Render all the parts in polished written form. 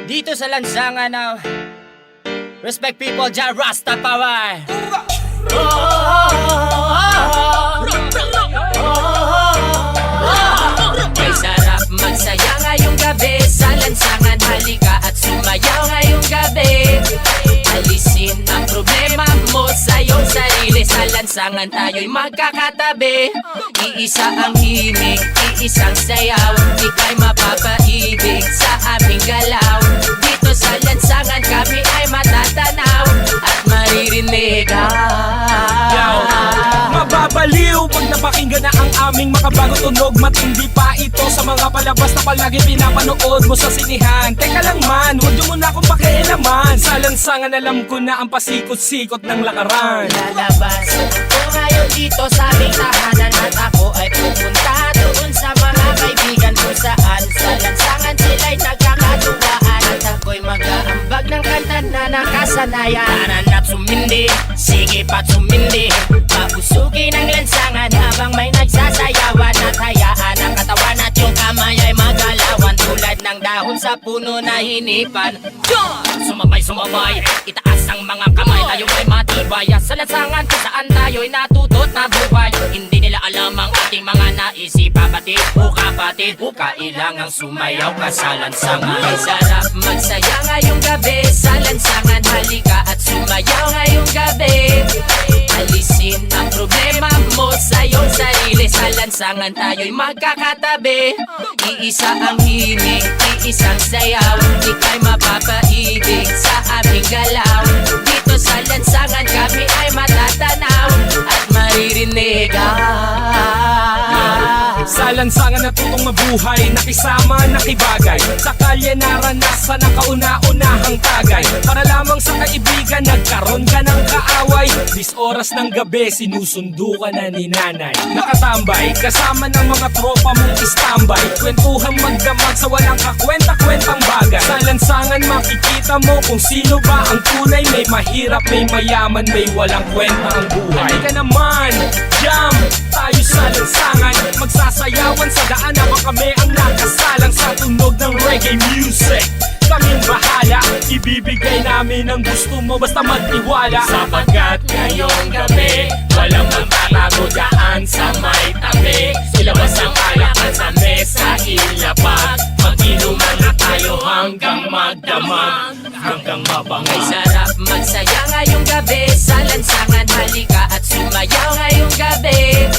Dito sa lansangan ng Respect People, Jah Rastafari. May sarap magsaya ngayong gabi sa lansangan, halika at sumayaw ngayong gabi. Alisin ang problema mo sa iyong sarili, sa lansangan tayo'y magkakatabi. Iisa ang himig, iisang sayaw, ika'y mapapaibig sa aming galaw. Dito sa lansangan kami ay matatanaw at maririnig. Mababaliw pag napakinggan na ang aming makabagong tunog. Matindi pa ito sa mga palabas na palagi pinapanood mo sa sinihan. Teka lang man, huwag niyo muna akong pakialaman. Sa lansangan alam ko na ang pasikot-sikot ng lakaran. Lalabas ko ngayon dito sa aming tahanan, at ako ay pupunta doon sa mga kaibigan kung saan sa lansangan sila'y nagkakatuwaan. At ako'y mag-aambag ng kanta na nakasanayan. Taran at sumindi, sige pa't sumindi, pausugin ang lansangan habang may nagsasayawan. At hayaan ang katawan at yung kamay ay magalawan, tulad ng dahon sa puno na hinipan. Sumabay, itaas ang mga kamay, tayo ay matibay. Sa lansangan kung saan tayo'y natutot na buhay. Hindi nila alam ang ating mga naisipa, batid o kapatid, o kailangang sumayaw ka sa lansangan. May sarap magsaya ngayong gabi sa lansangan, halika at sumayaw ngayong gabi. Alisin ang problema mo sa iyong sarili, sa lansangan tayo'y magkakatabi. Iisa ang himig, iisang sayaw, ika'y mapapaibig sa aming galaw. Dito sa lansangan kami ay matatanaw at maririnig. Sa lansangan natutong mabuhay, nakisama, nakibagay. Sa kalye naranasan ang kauna-unahang tagay. Para lamang sa kaibigan, nagkaroon ka ng kaaway. 10 oras ng gabi, sinusundo ka na ni nanay. Nakatambay, kasama ng mga tropa mong istambay. Kwentuhang magdamag sa walang kakwenta-kwentang bagay. Sa lansangan makikita mo kung sino ba ang tunay. May mahirap, may mayaman, may walang kwenta ang buhay. Halika naman, jam tayo sa lansangan, magsasayawan sa daan habang kami ang nakasalang sa tunog ng reggae music. Kaming bahala, ibibigay namin ang gusto mo basta magtiwala. Sapagkat ngayong gabi, walang magtatago daan sa may tabi. Ilabas ang alakan sa mesa, ilapag, mag-inuman na tayo hanggang magdamag, hanggang mabangay. May sarap magsaya ngayong gabi sa lansangan, halika at sumayaw ngayong gabi.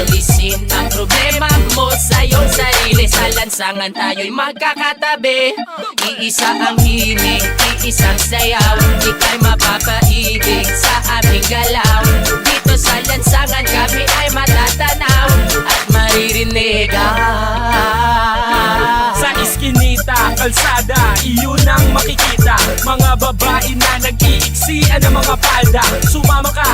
Alisin ang problema mo sa iyong sarili, sa lansangan tayo'y magkakatabi. Iisa ang himig, iisang sayaw, ika'y mapapaibig sa aming galaw. Dito sa lansangan kami ay matatanaw at maririnig. Sa iskinita, kalsada, iyon ang makikita. Mga babae na nag-iiksian ng mga palda. Sumama ka.